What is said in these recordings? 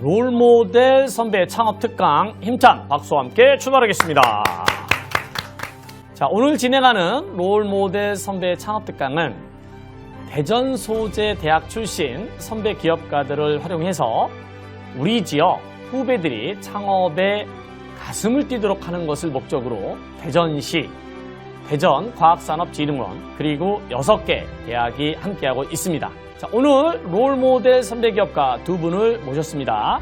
롤모델 선배 창업 특강 힘찬 박수와 함께 출발하겠습니다. 자, 오늘 진행하는 롤모델 선배 창업 특강은 대전 소재 대학 출신 선배 기업가들을 활용해서 우리 지역 후배들이 창업에 가슴을 뛰도록 하는 것을 목적으로 대전시, 대전과학산업진흥원 그리고 6개 대학이 함께하고 있습니다. 자, 오늘 롤모델 선배 기업가 두 분을 모셨습니다.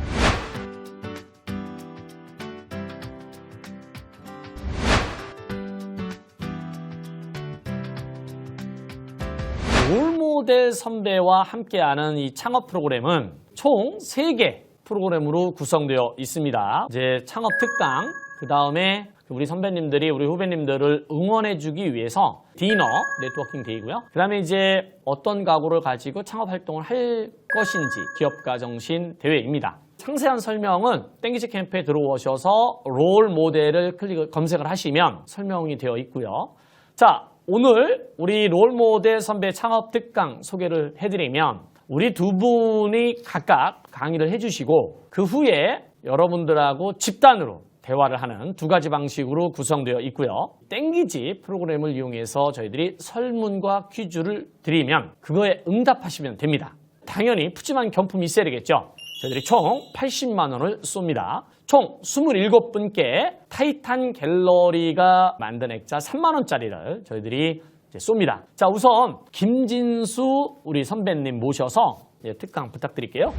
롤모델 선배와 함께하는 이 창업 프로그램은 총 3개 프로그램으로 구성되어 있습니다. 이제 창업 특강, 그 다음에 우리 선배님들이 우리 후배님들을 응원해주기 위해서 디너, 네트워킹 데이고요. 그 다음에 이제 어떤 각오를 가지고 창업 활동을 할 것인지 기업가 정신 대회입니다. 상세한 설명은 땡기지 캠프에 들어오셔서 롤 모델을 검색을 하시면 설명이 되어 있고요. 자, 오늘 우리 롤 모델 선배 창업 특강 소개를 해드리면 우리 두 분이 각각 강의를 해주시고 그 후에 여러분들하고 집단으로 대화를 하는 2가지 방식으로 구성되어 있고요. 땡기지 프로그램을 이용해서 저희들이 설문과 퀴즈를 드리면 그거에 응답하시면 됩니다. 당연히 푸짐한 경품이 있어야 되겠죠. 저희들이 총 80만 원을 쏩니다. 총 27분께 타이탄 갤러리가 만든 액자 3만 원짜리를 저희들이 이제 쏩니다. 자, 우선 김진수 우리 선배님 모셔서 특강 부탁드릴게요.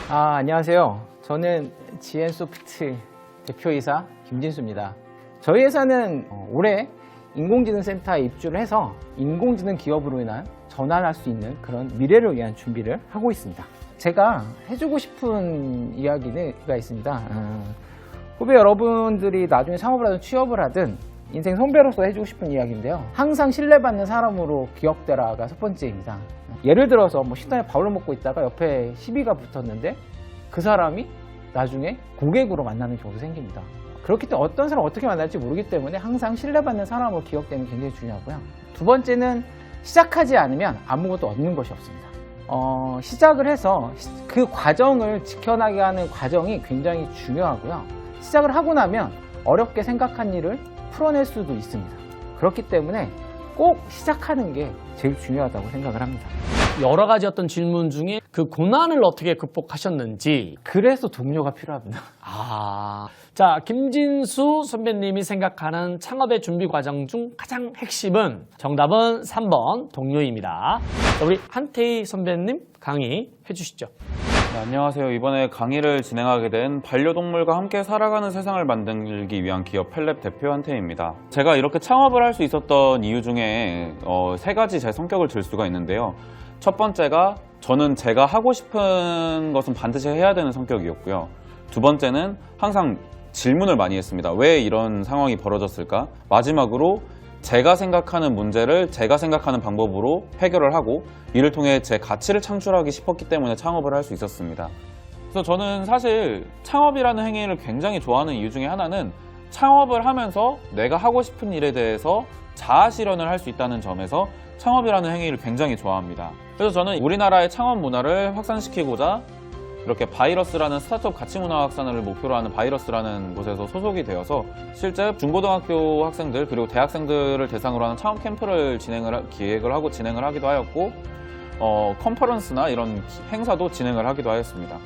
안녕하세요. 저는 GN소프트 대표이사 김진수입니다. 저희 회사는 올해 인공지능센터에 입주를 해서 인공지능 기업으로 인한 전환할 수 있는 그런 미래를 위한 준비를 하고 있습니다. 제가 해주고 싶은 이야기가 있습니다. 후배 여러분들이 나중에 창업을 하든 취업을 하든 인생 선배로서 해주고 싶은 이야기인데요. 항상 신뢰받는 사람으로 기억되라가 첫 번째입니다. 예를 들어서 식당에 밥을 먹고 있다가 옆에 시비가 붙었는데 그 사람이 나중에 고객으로 만나는 경우도 생깁니다. 그렇기 때문에 어떤 사람을 어떻게 만날지 모르기 때문에 항상 신뢰받는 사람으로 기억되는 게 굉장히 중요하고요. 두 번째는 시작하지 않으면 아무것도 얻는 것이 없습니다. 시작을 해서 그 과정을 지켜나게 하는 과정이 굉장히 중요하고요. 시작을 하고 나면 어렵게 생각한 일을 풀어낼 수도 있습니다. 그렇기 때문에 꼭 시작하는 게 제일 중요하다고 생각을 합니다. 여러 가지 어떤 질문 중에 그 고난을 어떻게 극복하셨는지. 그래서 동료가 필요합니다. 자, 김진수 선배님이 생각하는 창업의 준비 과정 중 가장 핵심은 정답은 3번 동료입니다. 자, 우리 한태희 선배님 강의 해주시죠. 네, 안녕하세요. 이번에 강의를 진행하게 된 반려동물과 함께 살아가는 세상을 만들기 위한 기업 펠랩 대표 한태희입니다. 제가 이렇게 창업을 할 수 있었던 이유 중에 3가지 제 성격을 들 수가 있는데요. 첫 번째가 저는 제가 하고 싶은 것은 반드시 해야 되는 성격이었고요. 두 번째는 항상 질문을 많이 했습니다. 왜 이런 상황이 벌어졌을까? 마지막으로 제가 생각하는 문제를 제가 생각하는 방법으로 해결을 하고 이를 통해 제 가치를 창출하기 싶었기 때문에 창업을 할 수 있었습니다. 그래서 저는 사실 창업이라는 행위를 굉장히 좋아하는 이유 중에 하나는 창업을 하면서 내가 하고 싶은 일에 대해서 자아 실현을 할 수 있다는 점에서 창업이라는 행위를 굉장히 좋아합니다. 그래서 저는 우리나라의 창업 문화를 확산시키고자 이렇게 바이러스라는 스타트업 가치문화 확산을 목표로 하는 바이러스라는 곳에서 소속이 되어서 실제 중고등학교 학생들 그리고 대학생들을 대상으로 하는 창업 캠프를 기획을 하고 진행을 하기도 하였고 컨퍼런스나 이런 행사도 진행을 하기도 하였습니다.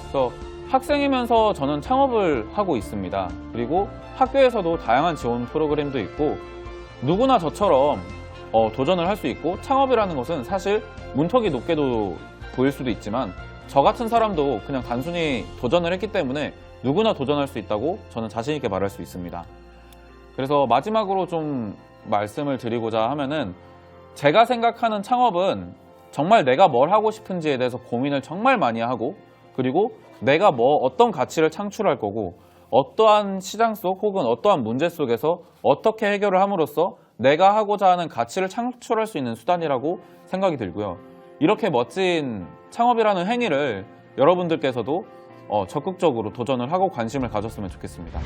그래서 학생이면서 저는 창업을 하고 있습니다. 그리고 학교에서도 다양한 지원 프로그램도 있고 누구나 저처럼 도전을 할 수 있고 창업이라는 것은 사실 문턱이 높게도 보일 수도 있지만 저 같은 사람도 그냥 단순히 도전을 했기 때문에 누구나 도전할 수 있다고 저는 자신 있게 말할 수 있습니다. 그래서 마지막으로 좀 말씀을 드리고자 하면은 제가 생각하는 창업은 정말 내가 뭘 하고 싶은지에 대해서 고민을 정말 많이 하고 그리고 내가 어떤 가치를 창출할 거고 어떠한 시장 속 혹은 어떠한 문제 속에서 어떻게 해결을 함으로써 내가 하고자 하는 가치를 창출할 수 있는 수단이라고 생각이 들고요. 이렇게 멋진 창업이라는 행위를 여러분들께서도 적극적으로 도전을 하고 관심을 가졌으면 좋겠습니다.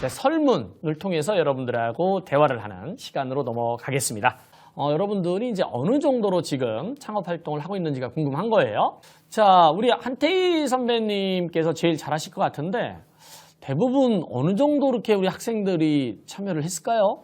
설문을 통해서 여러분들하고 대화를 하는 시간으로 넘어가겠습니다. 여러분들이 이제 어느 정도로 지금 창업 활동을 하고 있는지가 궁금한 거예요. 자, 우리 한태희 선배님께서 제일 잘하실 것 같은데 대부분 어느 정도 이렇게 우리 학생들이 참여를 했을까요?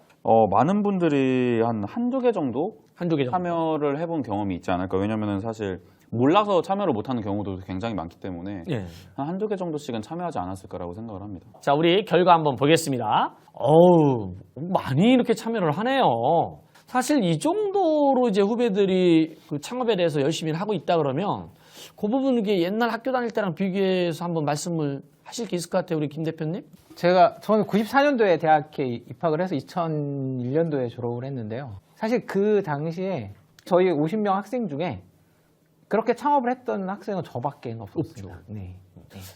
많은 분들이 한두 개 정도 한두 개 정도. 참여를 해본 경험이 있지 않을까. 왜냐면은 사실 몰라서 참여를 못하는 경우도 굉장히 많기 때문에 예. 한두 개 정도씩은 참여하지 않았을까라고 생각을 합니다. 자, 우리 결과 한번 보겠습니다. 어우, 많이 이렇게 참여를 하네요. 사실 이 정도로 이제 후배들이 그 창업에 대해서 열심히 하고 있다 그러면 그 부분 이게 옛날 학교 다닐 때랑 비교해서 한번 말씀을 하실 게 있을 것 같아요, 우리 김 대표님? 저는 94년도에 대학에 입학을 해서 2001년도에 졸업을 했는데요. 사실 그 당시에 저희 50명 학생 중에 그렇게 창업을 했던 학생은 저밖에 없었습니다. 네.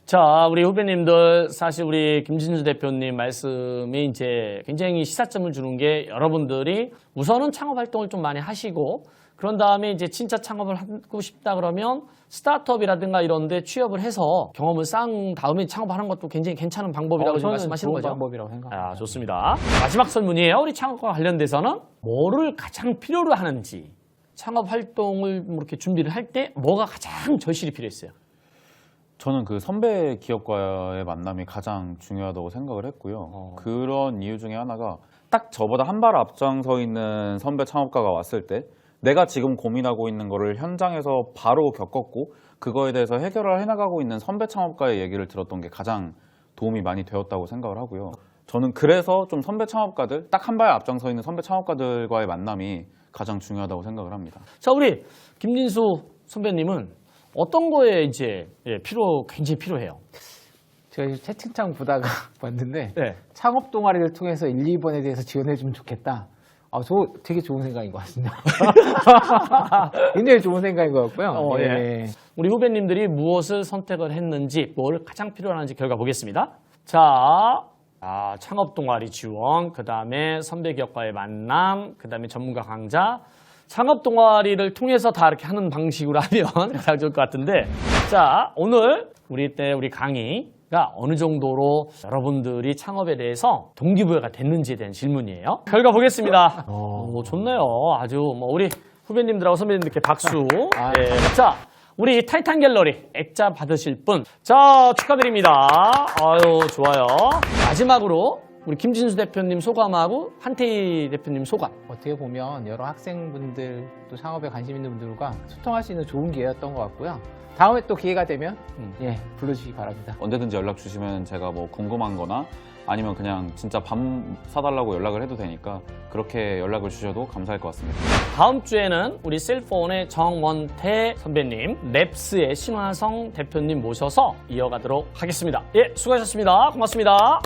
자, 우리 후배님들, 사실 우리 김진수 대표님 말씀이 이제 굉장히 시사점을 주는 게 여러분들이 우선은 창업 활동을 좀 많이 하시고 그런 다음에 이제 진짜 창업을 하고 싶다 그러면 스타트업이라든가 이런 데 취업을 해서 경험을 쌓은 다음에 창업하는 것도 굉장히 괜찮은 방법이라고 지금 말씀하시는 좋은 거죠? 방법이라고 생각합니다. 아, 좋습니다. 마지막 설문이에요. 우리 창업과 관련돼서는 뭐를 가장 필요로 하는지 창업 활동을 이렇게 준비를 할 때 뭐가 가장 절실히 필요했어요? 저는 그 선배 기업과의 만남이 가장 중요하다고 생각을 했고요. 그런 이유 중에 하나가 딱 저보다 한 발 앞장서 있는 선배 창업가가 왔을 때 내가 지금 고민하고 있는 거를 현장에서 바로 겪었고 그거에 대해서 해결을 해나가고 있는 선배 창업가의 얘기를 들었던 게 가장 도움이 많이 되었다고 생각을 하고요. 저는 그래서 좀 선배 창업가들, 딱 한 발 앞장서 있는 선배 창업가들과의 만남이 가장 중요하다고 생각을 합니다. 자, 우리 김진수 선배님은 어떤 거에 이제 굉장히 필요해요? 제가 채팅창 보다가 봤는데 네. 창업 동아리를 통해서 1, 2번에 대해서 지원해주면 좋겠다. 저 되게 좋은 생각인 것 같습니다. 굉장히 좋은 생각인 것 같고요. 예. 우리 후배님들이 무엇을 선택을 했는지, 뭘 가장 필요한지 결과 보겠습니다. 자, 창업 동아리 지원, 그 다음에 선배 기업과의 만남, 그 다음에 전문가 강좌. 창업 동아리를 통해서 다 이렇게 하는 방식으로 하면 가장 좋을 것 같은데, 자, 오늘 우리 강의가 어느 정도로 여러분들이 창업에 대해서 동기부여가 됐는지에 대한 질문이에요. 결과 보겠습니다. 오, 좋네요. 아주 우리 후배님들하고 선배님들께 박수. 예. 자, 우리 타이탄 갤러리 액자 받으실 분. 자, 축하드립니다. 아유, 좋아요. 마지막으로 우리 김진수 대표님 소감하고 한태희 대표님 소감. 어떻게 보면 여러 학생분들 또 창업에 관심 있는 분들과 소통할 수 있는 좋은 기회였던 것 같고요. 다음에 또 기회가 되면 불러주시기 바랍니다. 언제든지 연락 주시면 제가 뭐 궁금한 거나 아니면 그냥 진짜 밥 사달라고 연락을 해도 되니까 그렇게 연락을 주셔도 감사할 것 같습니다. 다음 주에는 우리 셀폰의 정원태 선배님, 랩스의 신화성 대표님 모셔서 이어가도록 하겠습니다. 예, 수고하셨습니다. 고맙습니다.